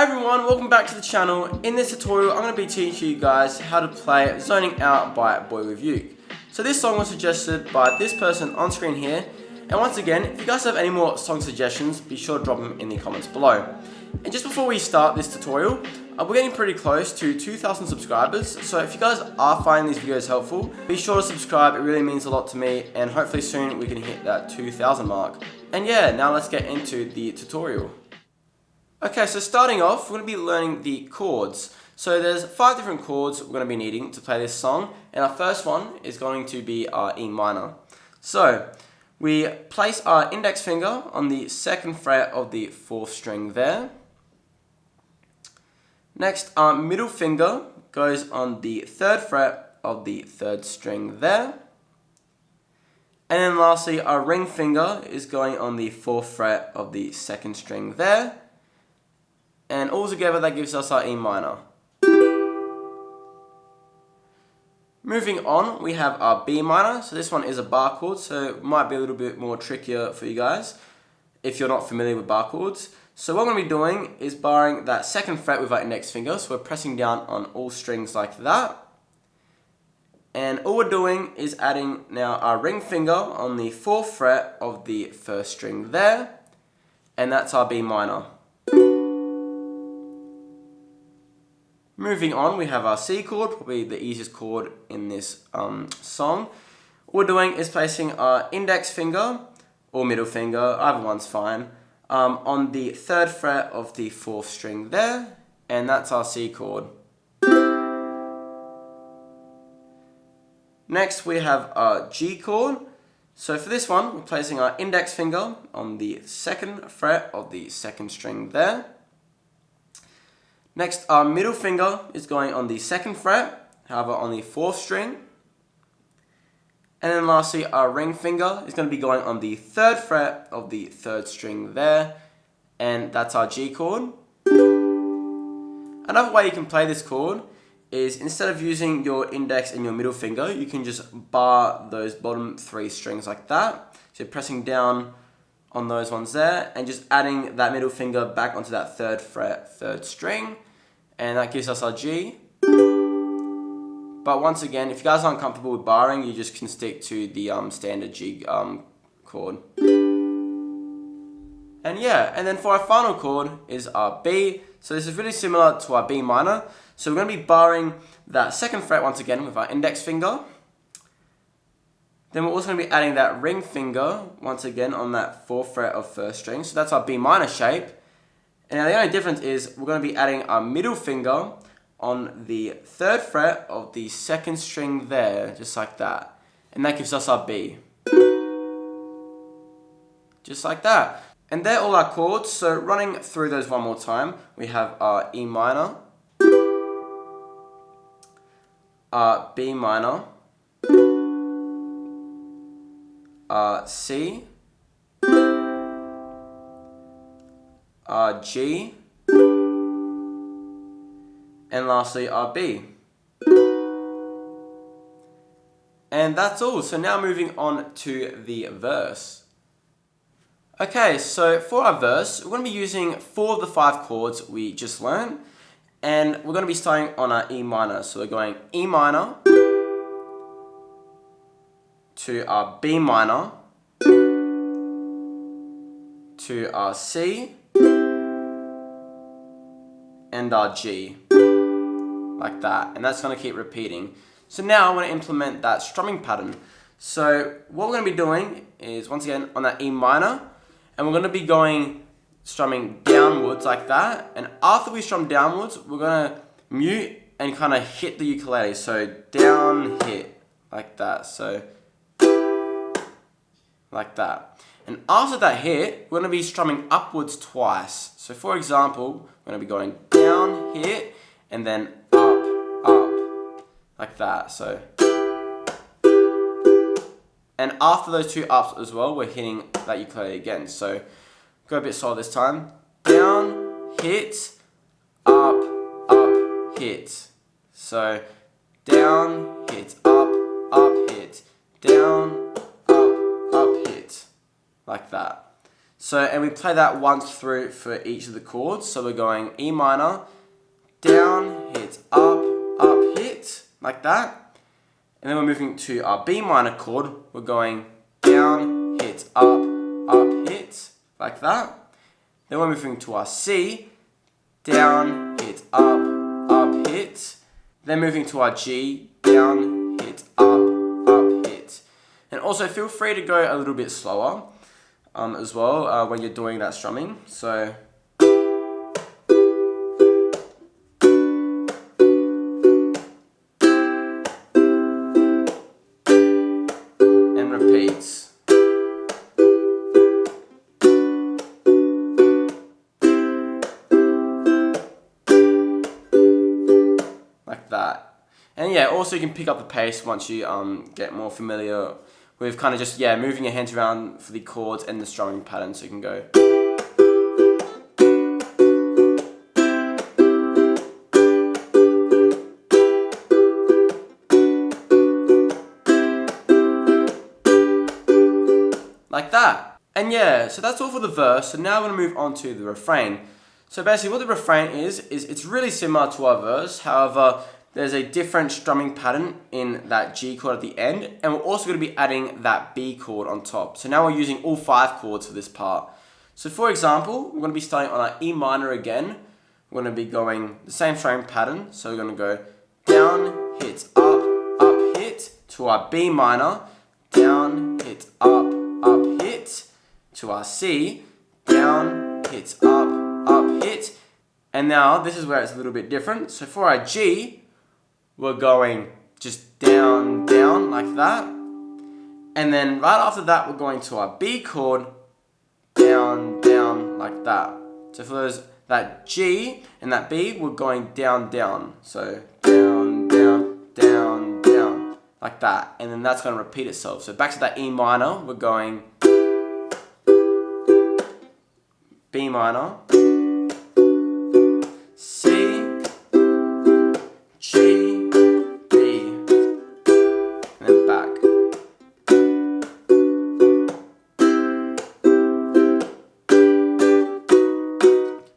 Hi everyone, welcome back to the channel. In this tutorial, I'm going to be teaching you guys how to play Zoning Out by BoyWithuke. So this song was suggested by this person on screen here. And once again, if you guys have any more song suggestions, be sure to drop them in the comments below. And just before we start this tutorial, we're getting pretty close to 2,000 subscribers. So if you guys are finding these videos helpful, be sure to subscribe. It really means a lot to me. And hopefully soon we can hit that 2,000 mark. And yeah, now let's get into the tutorial. Okay, so starting off, we're going to be learning the chords. So there's 5 different chords we're going to be needing to play this song, and our first one is going to be our E minor. So we place our index finger on the 2nd fret of the 4th string there. Next, our middle finger goes on the 3rd fret of the 3rd string there. And then lastly, our ring finger is going on the 4th fret of the 2nd string there. And all together that gives us our E minor. Moving on, we have our B minor. So this one is a bar chord, so it might be a little bit more trickier for you guys if you're not familiar with bar chords. So what we're going to be doing is barring that 2nd fret with our index finger. So we're pressing down on all strings like that. And all we're doing is adding now our ring finger on the 4th fret of the 1st string there. And that's our B minor. Moving on, we have our C chord, probably the easiest chord in this song. What we're doing is placing our index finger, or middle finger, either one's fine, on the 3rd fret of the 4th string there, and that's our C chord. Next, we have our G chord. So for this one, we're placing our index finger on the 2nd fret of the 2nd string there. Next, our middle finger is going on the 2nd fret, however on the 4th string. And then lastly, our ring finger is going to be going on the 3rd fret of the 3rd string there, and that's our G chord. Another way you can play this chord is instead of using your index and your middle finger, you can just bar those bottom 3 strings like that. So you're pressing down on those ones there and just adding that middle finger back onto that 3rd fret, 3rd string, and that gives us our G. But once again, if you guys aren't comfortable with barring, you just can stick to the standard G chord. And yeah, and then for our final chord is our B. So this is really similar to our B minor. So we're going to be barring that 2nd fret once again with our index finger. Then we're also going to be adding that ring finger, once again, on that 4th fret of 1st string. So that's our B minor shape. And now the only difference is we're going to be adding our middle finger on the 3rd fret of the 2nd string there, just like that. And that gives us our B. Just like that. And they're all our chords. So running through those one more time, we have our E minor, our B minor, C, G, and lastly our B. And that's all. So now moving on to the verse. Okay, so for our verse, we're going to be using 4 of the 5 chords we just learned. And we're going to be starting on our E minor. So we're going E minor to our B minor, to our C, and our G, like that. And that's going to keep repeating. So now I'm going to implement that strumming pattern. So what we're going to be doing is, once again, on that E minor, and we're going to be going strumming downwards like that. And after we strum downwards, we're going to mute and kind of hit the ukulele. So down, hit, like that. So like that. And after that hit, we're going to be strumming upwards twice. So for example, we're going to be going down, hit, and then up, like that. So, and after those 2 ups as well, we're hitting that ukulele again. So go a bit slower this time. Down, hit, up, hit. So down, hit, up, hit, down, up, hit. Like that. So, and we play that once through for each of the chords. So we're going E minor, down, hit, up, hit, like that. And then we're moving to our B minor chord. We're going down, hit, up, hit, like that. Then we're moving to our C, down, hit, up, hit. Then moving to our G, down, hit, up, hit. And also feel free to go a little bit slower as well when you're doing that strumming. So and repeats. Like that. And yeah, also you can pick up the pace once you get more familiar with kind of just, yeah, moving your hands around for the chords and the strumming pattern. So you can go. Like that. And yeah, so that's all for the verse. So now we're going to move on to the refrain. So basically what the refrain is it's really similar to our verse. However, there's a different strumming pattern in that G chord at the end. And we're also going to be adding that B chord on top. So now we're using all 5 chords for this part. So for example, we're going to be starting on our E minor again. We're going to be going the same strumming pattern. So we're going to go down, hit, up, hit, to our B minor, down, hit, up, hit, to our C, down, hit, up, hit. And now this is where it's a little bit different. So for our G, we're going just down, like that. And then right after that, we're going to our B chord, down, like that. So for that G and that B, we're going down. So down, like that. And then that's going to repeat itself. So back to that E minor, we're going B minor, C, G, B, and then back.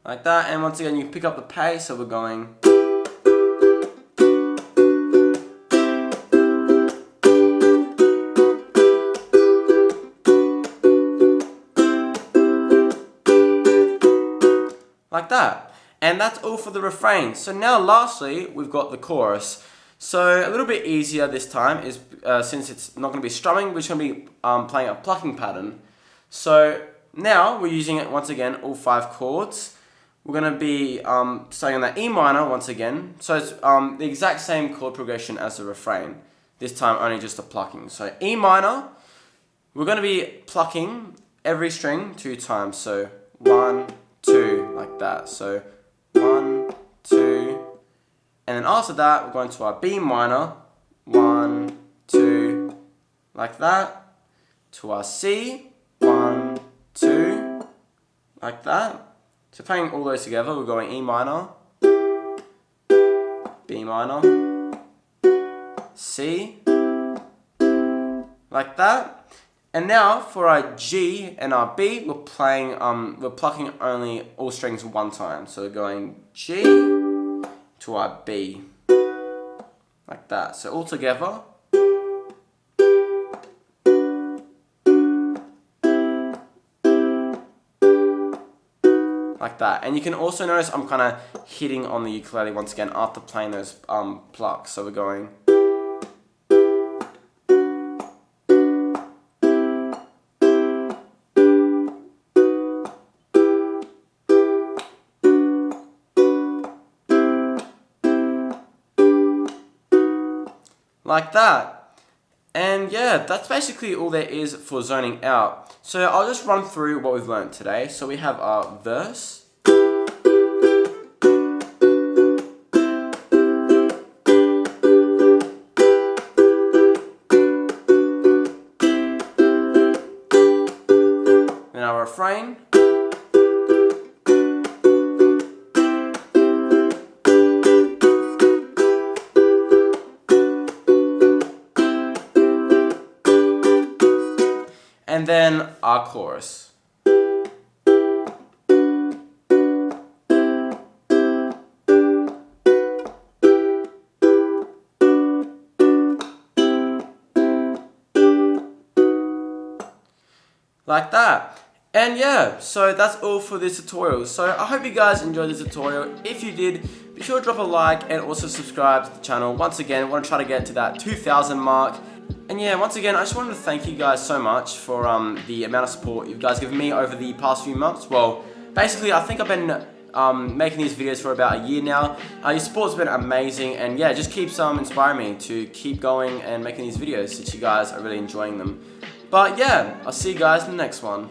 Like that, and once again you pick up the pace, so we're going like that. And that's all for the refrain. So now lastly, we've got the chorus. So a little bit easier this time is since it's not going to be strumming, we're just going to be playing a plucking pattern. So now we're using it once again, all 5 chords. We're going to be starting on that E minor once again. So it's the exact same chord progression as the refrain. This time only just the plucking. So E minor, we're going to be plucking every string 2 times. So 1, 2, like that. So 1, 2, and then after that we're going to our B minor, 1, 2, like that, to our C, 1, 2, like that. So playing all those together, we're going E minor, B minor, C, like that. And now for our G and our B, we're plucking only all strings 1 time. So we're going G to our B, like that. So all together. Like that. And you can also notice I'm kind of hitting on the ukulele once again after playing those plucks. So we're going like that. And yeah, that's basically all there is for zoning out. So I'll just run through what we've learned today. So we have our verse, then our refrain, and then our chorus. like that. And yeah, so that's all for this tutorial. So I hope you guys enjoyed this tutorial. If you did, be sure to drop a like and also subscribe to the channel. Once again, I want to try to get to that 2,000 mark. And yeah, once again, I just wanted to thank you guys so much for the amount of support you guys given me over the past few months. Well, basically, I think I've been making these videos for about a year now. Your support's been amazing, and yeah, it just keeps inspiring me to keep going and making these videos since you guys are really enjoying them. But yeah, I'll see you guys in the next one.